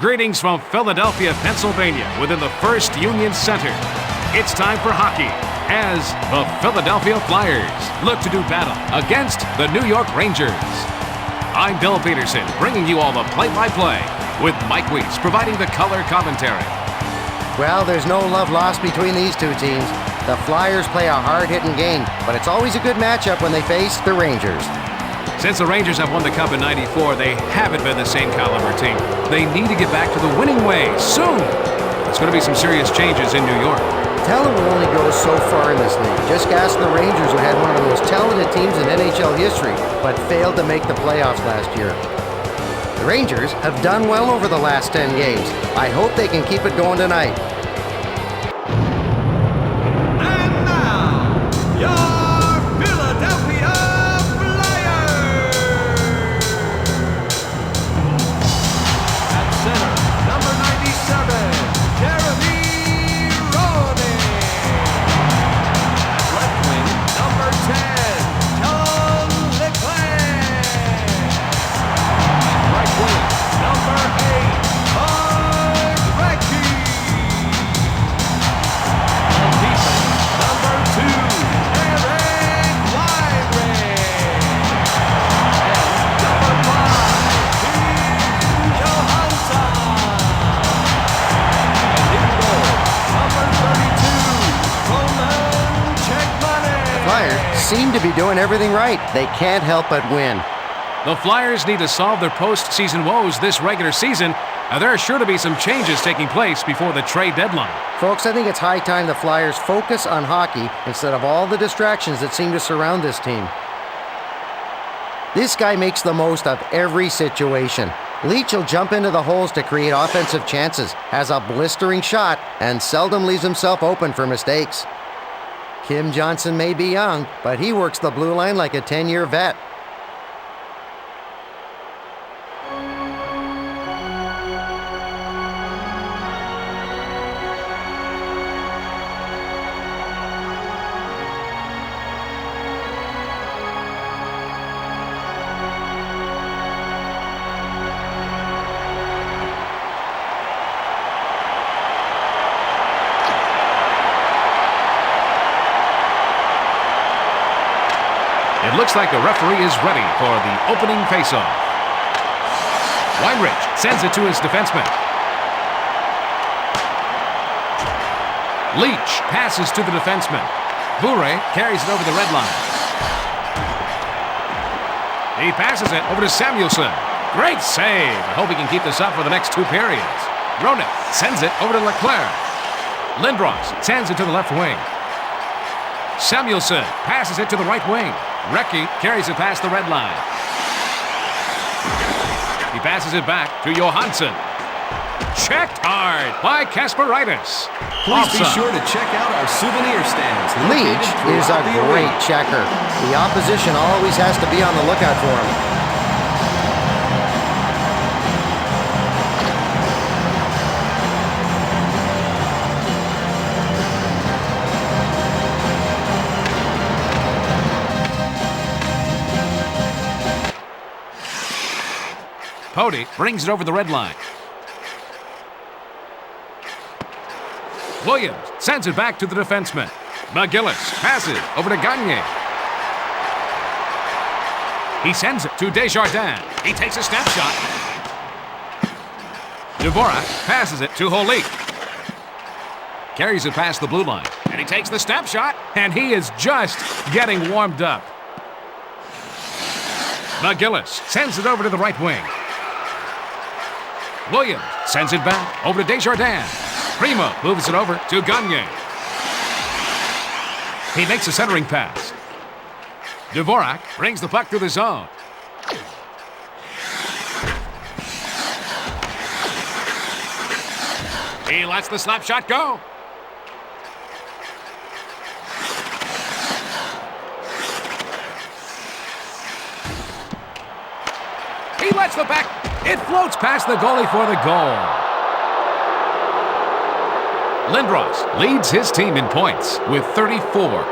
Greetings from Philadelphia, Pennsylvania, within the First Union Center. It's time for hockey as the Philadelphia Flyers look to do battle against the New York Rangers. I'm Bill Peterson, bringing you all the play-by-play, with Mike Weiss providing the color commentary. Well, there's no love lost between these two teams. The Flyers play a hard-hitting game, but it's always a good matchup when they face the Rangers. Since the Rangers have won the Cup in '94, they haven't been the same caliber team. They need to get back to the winning ways soon. There's going to be some serious changes in New York. Talent will only go so far in this league. Just ask the Rangers, who had one of the most talented teams in NHL history, but failed to make the playoffs last year. The Rangers have done well over the last 10 games. I hope they can keep it going tonight. And now, your Philadelphia Flyers! At center, number 97, Jeremy Roenick. At left wing, number 10, John Leclerc. At right wing, number 8, Mark Recchi. On defense, number 2, Eric Lyric. And number 5, Tim Johansson. And in goal, number 32, Roman Czechmanek. Flyers seem to be doing everything right. They can't help but win. The Flyers need to solve their postseason woes this regular season, and there are sure to be some changes taking place before the trade deadline. Folks, I think it's high time the Flyers focus on hockey instead of all the distractions that seem to surround this team. This guy makes the most of every situation. Leach will jump into the holes to create offensive chances, has a blistering shot, and seldom leaves himself open for mistakes. Kim Johnson may be young, but he works the blue line like a 10-year vet. It looks like the referee is ready for the opening faceoff. Weinrich sends it to his defenseman. Leach passes to the defenseman. Bure carries it over the red line. He passes it over to Samuelson. Great save. I hope he can keep this up for the next 2 periods. Roenick sends it over to Leclerc. Lindros sends it to the left wing. Samuelson passes it to the right wing. Recchi carries it past the red line. He passes it back to Johansson. Checked hard by Kasparaitis. Please be sure to check out our souvenir stands. Leach is a great checker. The opposition always has to be on the lookout for him. Pody brings it over the red line. Williams sends it back to the defenseman. McGillis passes over to Gagne. He sends it to Desjardins. He takes a snapshot. Dvorak passes it to Holik. Carries it past the blue line. And he takes the snapshot. And he is just getting warmed up. McGillis sends it over to the right wing. Williams sends it back over to Desjardins. Primo moves it over to Gagne. He makes a centering pass. Dvorak brings the puck through the zone. He lets the slap shot go. He lets the back. It floats past the goalie for the goal. Lindros leads his team in points with 34.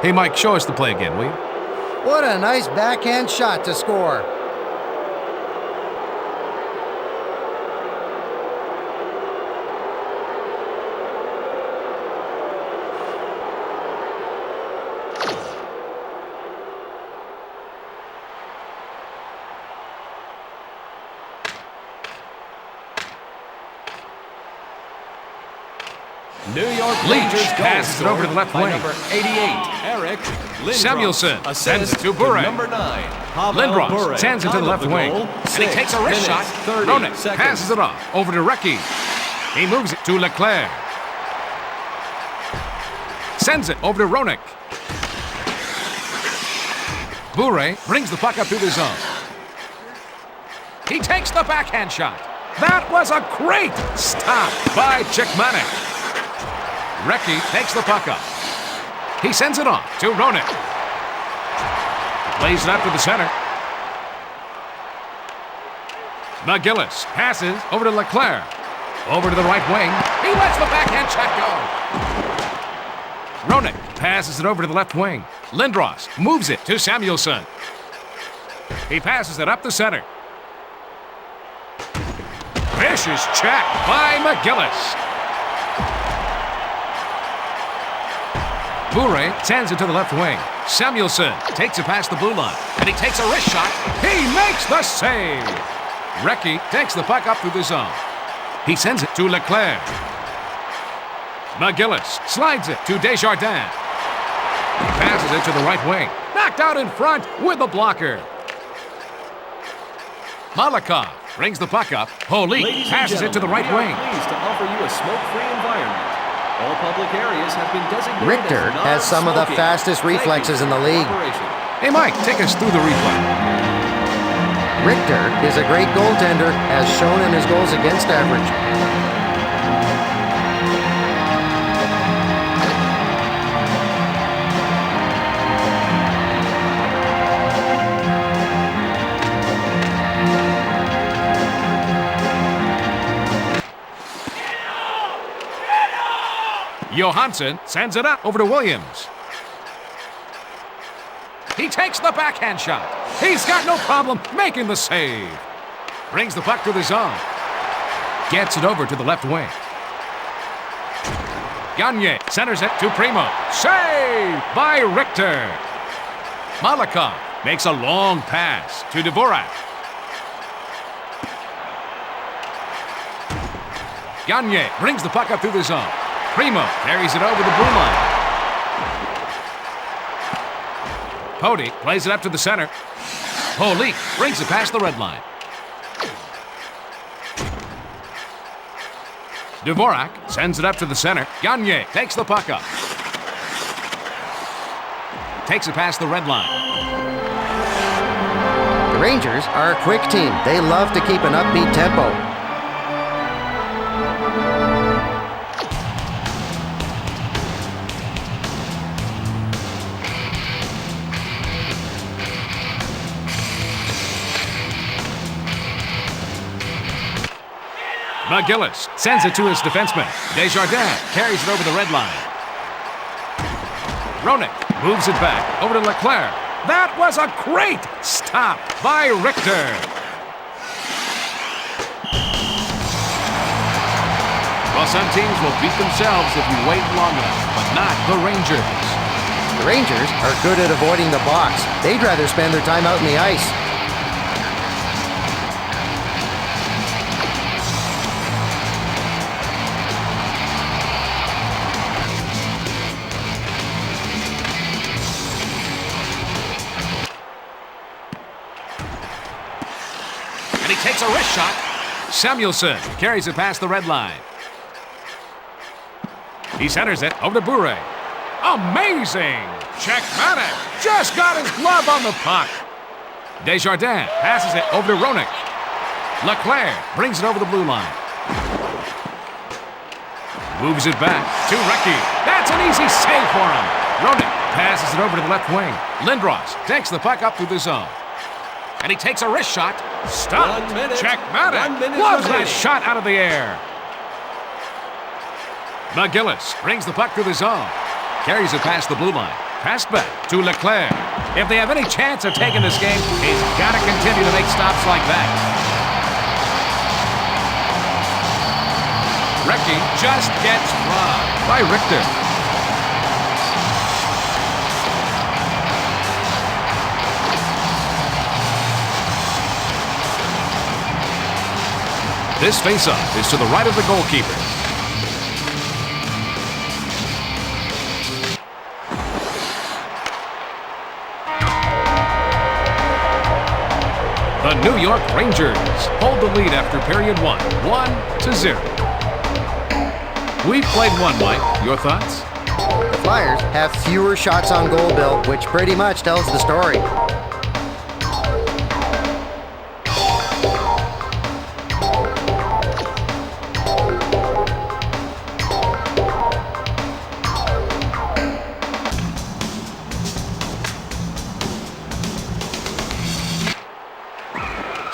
Hey, Mike, show us the play again, will you? What a nice backhand shot to score. New York Leach Rangers goal passes it over to the left by wing. number 88, Eric Lindros. Samuelson sends Assist it to Bure. number 9, Pavel Lindros Bure. sends it to the Time left of the wing. goal, And he 6 takes a wrist shot. minutes, 30 Roenick seconds. passes it off over to Recchi. He moves it to Leclerc. Sends it over to Roenick. Bure brings the puck up through the zone. He takes the backhand shot. That was a great stop by Chickmanic. Recchi takes the puck up. He sends it on to Roenick. Plays it up to the center. McGillis passes over to Leclerc. Over to the right wing. He lets the backhand shot go. Roenick passes it over to the left wing. Lindros moves it to Samuelson. He passes it up the center. Vicious check by McGillis. Bure sends it to the left wing. Samuelson takes it past the blue line, and he takes a wrist shot. He makes the save. Recchi takes the puck up through the zone. He sends it to Leclerc. McGillis slides it to Desjardins. He passes it to the right wing. Knocked out in front with the blocker. Malakoff brings the puck up. Holik passes it to the right wing. Pleased to offer you a smoke-free environment. All public areas have been designated Richter as has some of the non-smoking. fastest Thank you reflexes in the for league. cooperation. Hey, Mike, take us through the replay. Richter is a great goaltender, as shown in his goals against average. Johansson sends it up over to Williams. He takes the backhand shot. He's got no problem making the save. Brings the puck to the zone. Gets it over to the left wing. Gagne centers it to Primo. Save by Richter. Malakoff makes a long pass to Dvorak. Gagne brings the puck up through the zone. Primo carries it over the blue line. Pody plays it up to the center. Holik brings it past the red line. Dvorak sends it up to the center. Gagne takes the puck up. Takes it past the red line. The Rangers are a quick team. They love to keep an upbeat tempo. McGillis sends it to his defenseman. Desjardins carries it over the red line. Roenick moves it back over to Leclerc. That was a great stop by Richter. Well, some teams will beat themselves if you wait long enough, but not the Rangers. The Rangers are good at avoiding the box. They'd rather spend their time out in the ice. He takes a wrist shot. Samuelson carries it past the red line. He centers it over to Bure. Amazing! Checkmanic just got his glove on the puck. Desjardins passes it over to Roenick. Leclerc brings it over the blue line. Moves it back to Recchi. That's an easy save for him. Roenick passes it over to the left wing. Lindros takes the puck up through the zone. And he takes a wrist shot. Stop. 1 minute. Checkmanic 1 minute loves that remaining. shot out of the air. McGillis brings the puck through the zone. Carries it past the blue line. Passed back to Leclerc. If they have any chance of taking this game, he's got to continue to make stops like that. Recchi just gets robbed by Richter. This faceoff is to the right of the goalkeeper. New York Rangers hold the lead after period 1, 1-0. We've played one, Mike. Your thoughts? The Flyers have fewer shots on goal, Bill, which pretty much tells the story.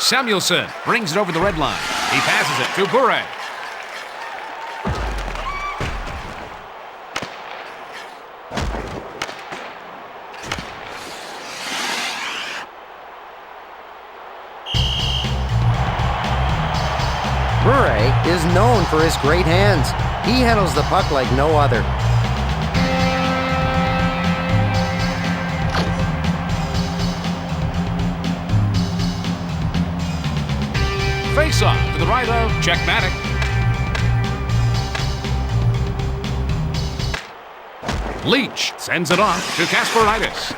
Samuelson brings it over the red line. He passes it to Bure. Bure is known for his great hands. He handles the puck like no other. Face-off to the right of Checkmatic. Leach sends it off to Kasparaitis.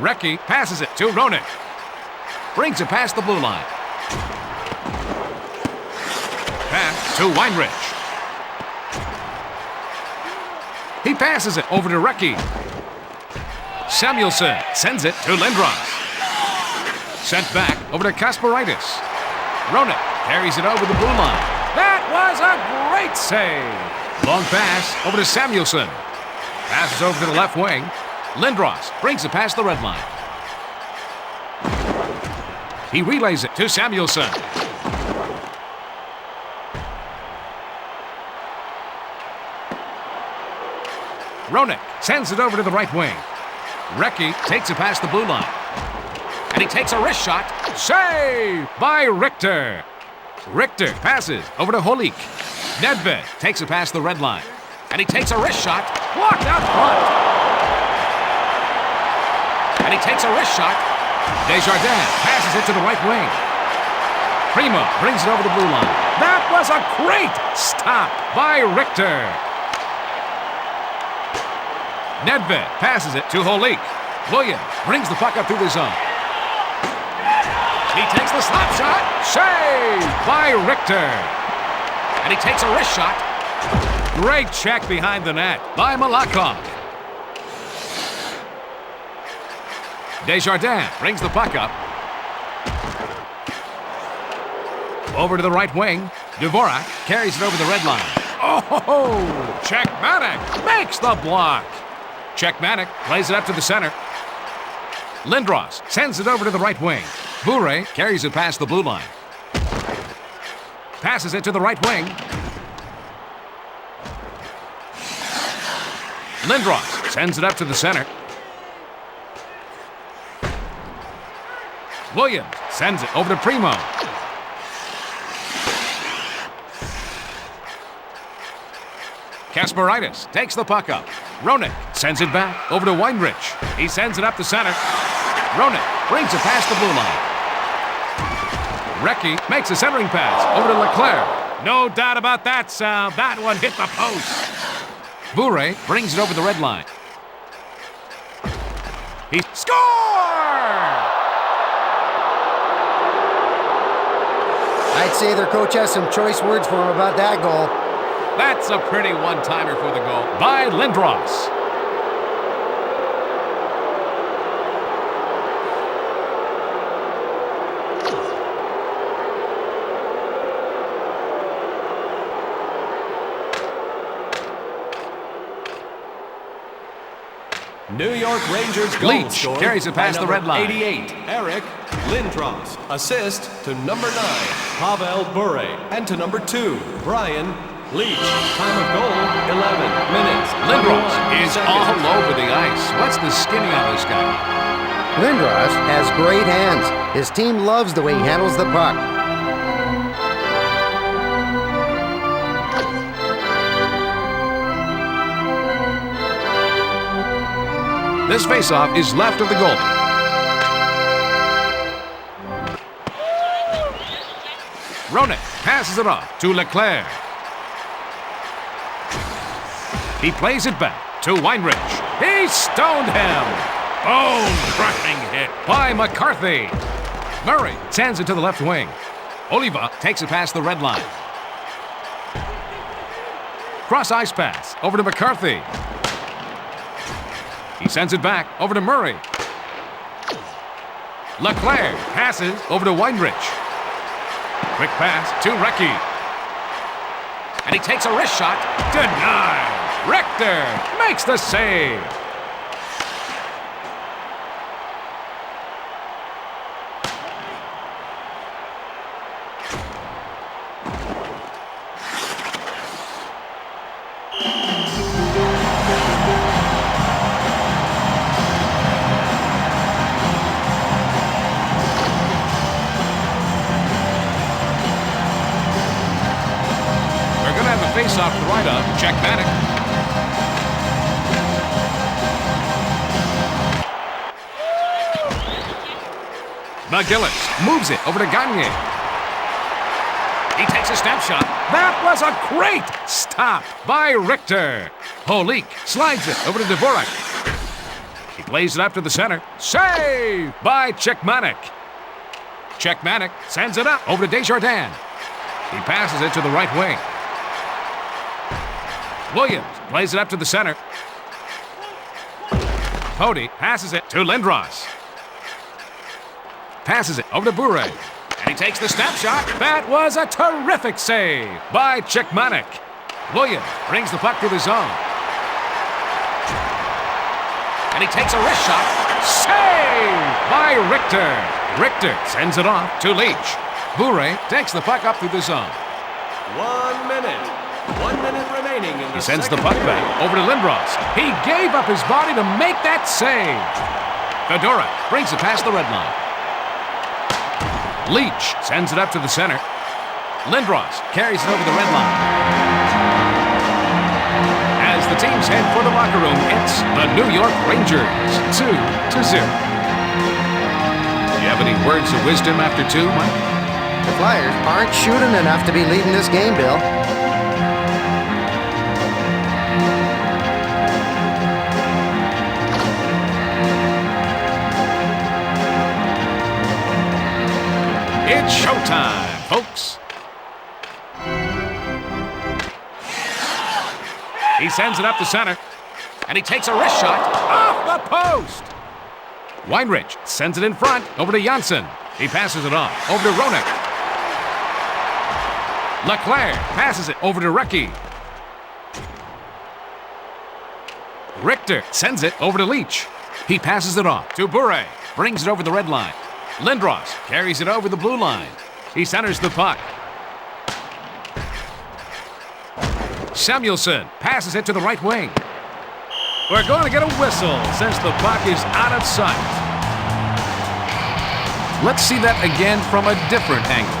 Recchi passes it to Roenick. Brings it past the blue line. Pass to Weinrich. He passes it over to Recchi. Samuelson sends it to Lindros. Sent back over to Kasparaitis. Roenick carries it over the blue line. That was a great save. Long pass over to Samuelson. Passes over to the left wing. Lindros brings it past the red line. He relays it to Samuelson. Roenick sends it over to the right wing. Recchi takes it past the blue line. And he takes a wrist shot. Save by Richter. Richter passes over to Holik. Nedved takes it past the red line. And he takes a wrist shot. Blocked out front. And he takes a wrist shot. Desjardins passes it to the right wing. Primo brings it over the blue line. That was a great stop by Richter. Nedved passes it to Holik. Williams brings the puck up through the zone. He takes the slap shot. Save by Richter. And he takes a wrist shot. Great check behind the net by Malakhov. Desjardins brings the puck up. Over to the right wing. Dvorak carries it over the red line. Oh, Checkmatic makes the block. Checkmatic plays it up to the center. Lindros sends it over to the right wing. Bure carries it past the blue line. Passes it to the right wing. Lindros sends it up to the center. Williams sends it over to Primo. Kasparaitis takes the puck up. Roenick sends it back over to Weinrich. He sends it up the center. Roenick brings it past the blue line. Recchi makes a centering pass over to Leclerc. No doubt about that, Sal. That one hit the post. Bure brings it over the red line. He scores! I'd say their coach has some choice words for him about that goal. That's a pretty one-timer for the goal by Lindros. New York Rangers goal Leach scored carries it past by the red number line. 88, Eric Lindros. Assist to number 9, Pavel Bure. And to number 2, Brian Leach. Time of goal, 11 minutes. Lindros 21 is seconds. all over the ice. What's the skinny on this guy? Lindros has great hands. His team loves the way he handles the puck. This faceoff is left of the goalie. Roenick passes it off to Leclerc. He plays it back to Weinrich. He stoned him. Bone-crushing hit by McCarthy. Murray sends it to the left wing. Oliva takes it past the red line. Cross ice pass over to McCarthy. He sends it back over to Murray. Leclerc passes over to Weinrich. Quick pass to Recchi. And he takes a wrist shot. Denied. Richter makes the save. Face off to the right of Jack Bannock. McGillis moves it over to Gagne. He takes a snapshot. That was a great stop by Richter. Holik slides it over to Dvorak. He plays it up to the center. Save by Czechmanek. Czechmanek sends it up over to Desjardins. He passes it to the right wing. Williams plays it up to the center. Cody passes it to Lindros. Passes it over to Bure. And he takes the snapshot. That was a terrific save by Czechmanek. Williams brings the puck to the zone. And he takes a wrist shot. Save by Richter. Richter sends it off to Leach. Bure takes the puck up through the zone. 1 minute. 1 minute remaining in the He sends the puck back over to Lindros. He gave up his body to make that save. Fedora brings it past the red line. Leach sends it up to the center. Lindros carries it over the red line. As the teams head for the locker room, it's the New York Rangers, 2-0. Do you have any words of wisdom after 2, Mike? The Flyers aren't shooting enough to be leading this game, Bill. It's showtime, folks. He sends it up the center, and he takes a wrist shot off the post. Weinrich sends it in front over to Janssen. He passes it off over to Roenick. Leclerc passes it over to Recchi. Richter sends it over to Leach. He passes it off to Bure. Brings it over the red line. Lindros carries it over the blue line. He centers the puck. Samuelson passes it to the right wing. We're going to get a whistle since the puck is out of sight. Let's see that again from a different angle.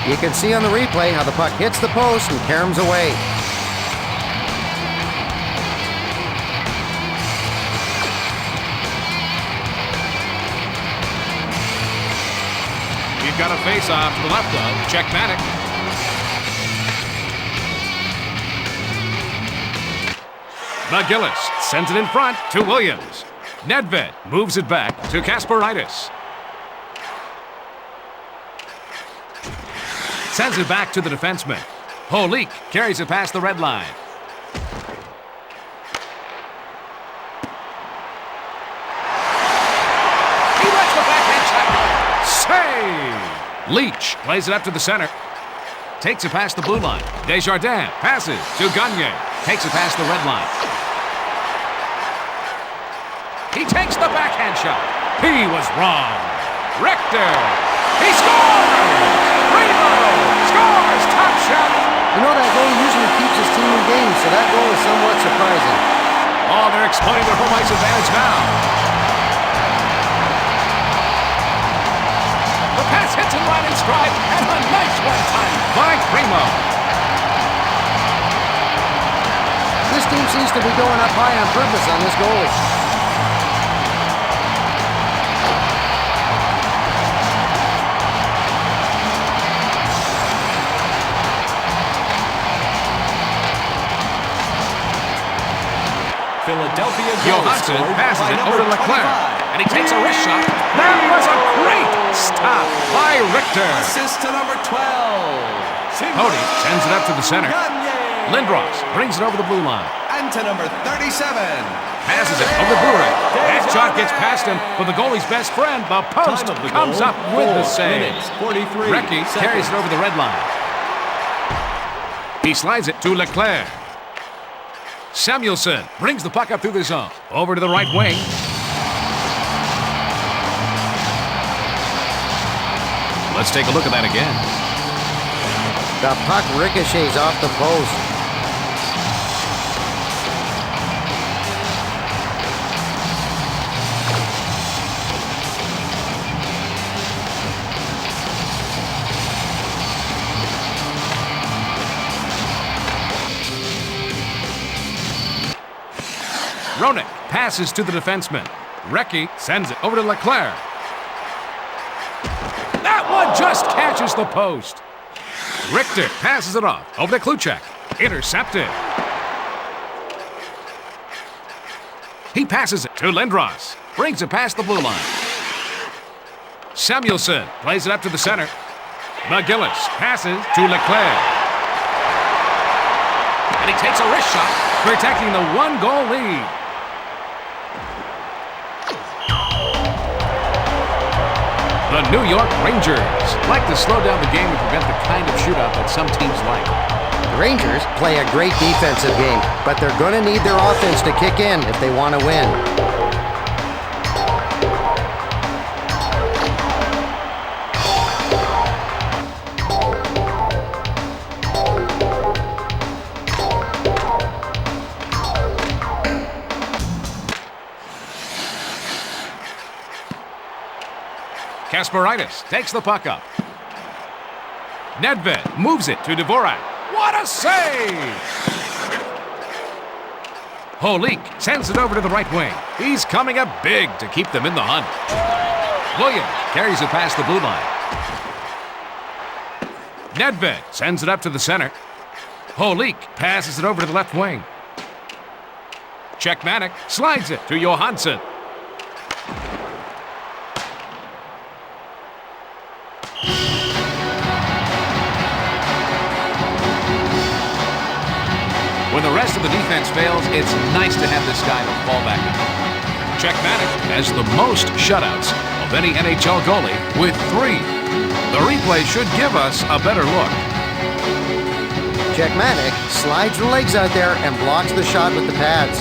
You can see on the replay how the puck hits the post and caroms away. You've got a face-off to the left of Czechmanek. McGillis sends it in front to Williams. Nedved moves it back to Kasparaitis. Sends it back to the defenseman. Holik carries it past the red line. He lets the backhand shot. Save! Leach plays it up to the center. Takes it past the blue line. Desjardins passes to Gagne. Takes it past the red line. He takes the backhand shot. He was wrong. Richter. He scores! Primo scores! Top shot! You know, that goal usually keeps his team in games, so that goal is somewhat surprising. Oh, they're exploiting their home ice advantage now. The pass hits him right in stride, and a nice one-time by Primo. This team seems to be going up high on purpose on this goalie. Philadelphia goal Johansson scored passes by it number over to Leclerc. 25. and he takes a wrist shot. That was a great stop by Richter. Assist to number 12. Cody sends it up to the center. Gagne. Lindros brings it over the blue line. And to number 37. Passes it over the Bure. That shot gets past him, but the goalie's best friend, the post, Time of the comes goal, up with the 4 save. minutes, 43 Recchi carries it over the red line. He slides it to Leclerc. Samuelson brings the puck up through the zone. Over to the right wing. Let's take a look at that again. The puck ricochets off the post. Roenick passes to the defenseman. Recchi sends it over to Leclerc. That one just catches the post. Richter passes it off over to Kluchek. Intercepted. He passes it to Lindros. Brings it past the blue line. Samuelson plays it up to the center. McGillis passes to Leclerc. And he takes a wrist shot, protecting the one-goal lead. The New York Rangers like to slow down the game and prevent the kind of shootout that some teams like. The Rangers play a great defensive game, but they're going to need their offense to kick in if they want to win. Kasparaitis takes the puck up. Nedved moves it to Dvorak. What a save! Holik sends it over to the right wing. He's coming up big to keep them in the hunt. Williams carries it past the blue line. Nedved sends it up to the center. Holik passes it over to the left wing. Czechmanek slides it to Johansson. When the rest of the defense fails, it's nice to have this guy to fall back on. Czechmanek has the most shutouts of any NHL goalie with 3. The replay should give us a better look. Czechmanek slides the legs out there and blocks the shot with the pads.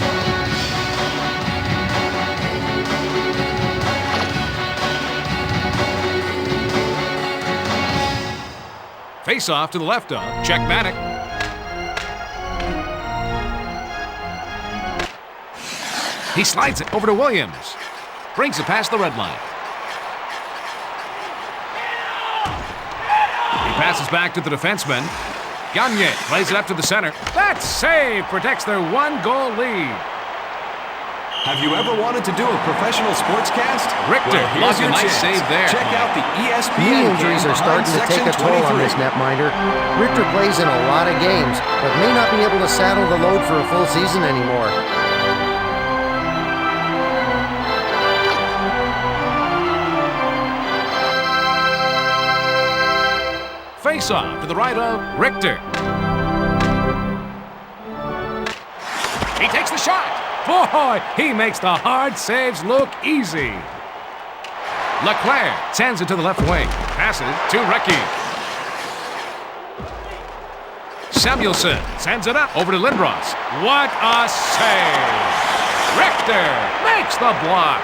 Face off to the left of Czechmanek. He slides it over to Williams. Brings it past the red line. He passes back to the defenseman. Gagne plays it up to the center. That save protects their one-goal lead. Have you ever wanted to do a professional sportscast? Richter Well, logs a nice save there. Check out the ESPN Knee injuries game are starting to behind take a section toll on 23. this netminder. Richter plays in a lot of games, but may not be able to saddle the load for a full season anymore. Face-off to the right of Richter. He takes the shot. Boy, he makes the hard saves look easy. Leclerc sends it to the left wing. Passes to Recchi. Samuelson sends it up over to Lindros. What a save! Richter makes the block.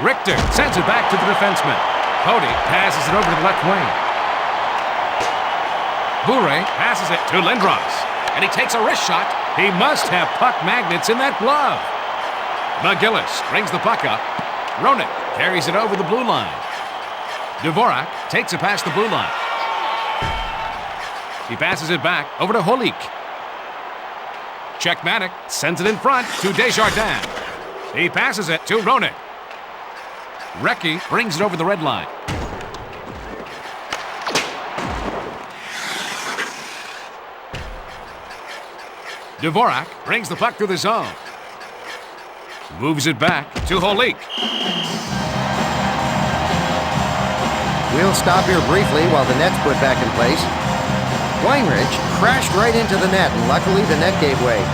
Richter sends it back to the defenseman. Cody passes it over to the left wing. Bure passes it to Lindros, and he takes a wrist shot. He must have puck magnets in that glove. McGillis brings the puck up. Roenick carries it over the blue line. Dvorak takes it past the blue line. He passes it back over to Holik. Czechmanek sends it in front to Desjardins. He passes it to Roenick. Recchi brings it over the red line. Dvorak brings the puck through the zone. Moves it back to Holik. We'll stop here briefly while the net's put back in place. Weinrich crashed right into the net, and luckily the net gave way.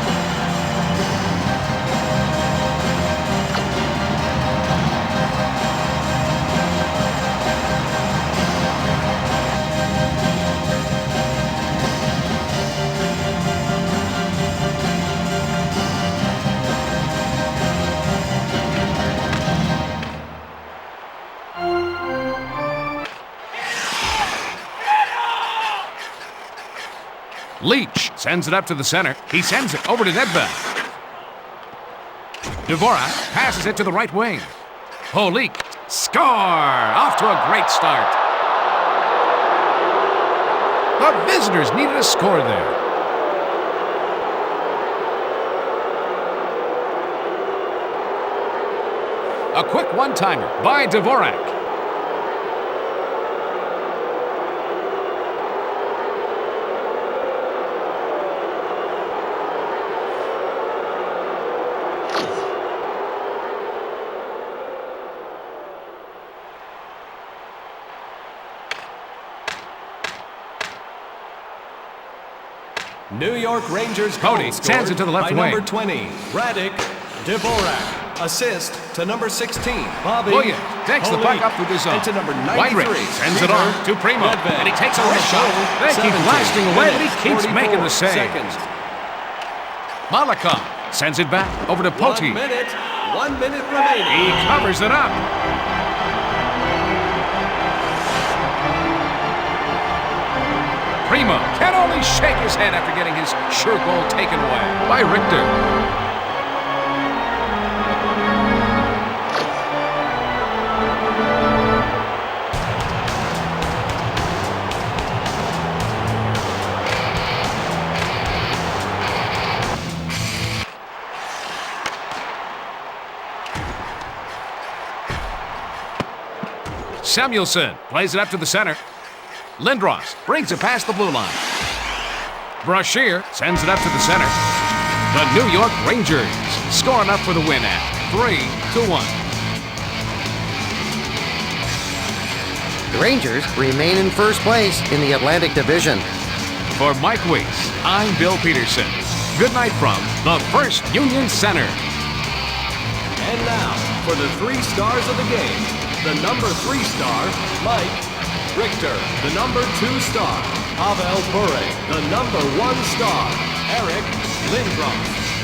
Leach sends it up to the center. He sends it over to Nedved. Dvorak passes it to the right wing. Holik, score! Off to a great start. The visitors needed a score there. A quick one-timer by Dvorak. New York Rangers Cody goal sends it to the left by wing. number 20, Radek Dvorak. Assist to number 16, Bobby Williams takes the puck Holik. up through the zone. And to number 93, Weinrich sends it on to Primo. Nedved. And he takes over the shot. They keep 17 blasting away, but he keeps minutes, making the 44 save. seconds. Malakov sends it back over to Poti. 1 minute remaining. He covers it up. Primo can only shake his head after getting his sure goal taken away by Richter. Samuelson plays it up to the center. Lindros brings it past the blue line. Brashear sends it up to the center. The New York Rangers score enough for the win at 3-1. The Rangers remain in first place in the Atlantic Division. For Mike Weiss, I'm Bill Peterson. Good night from the First Union Center. And now, for the 3 stars of the game, the number 3 star, Mike Richter. The number 2 star, Pavel Bure. The number 1 star, Eric Lindros.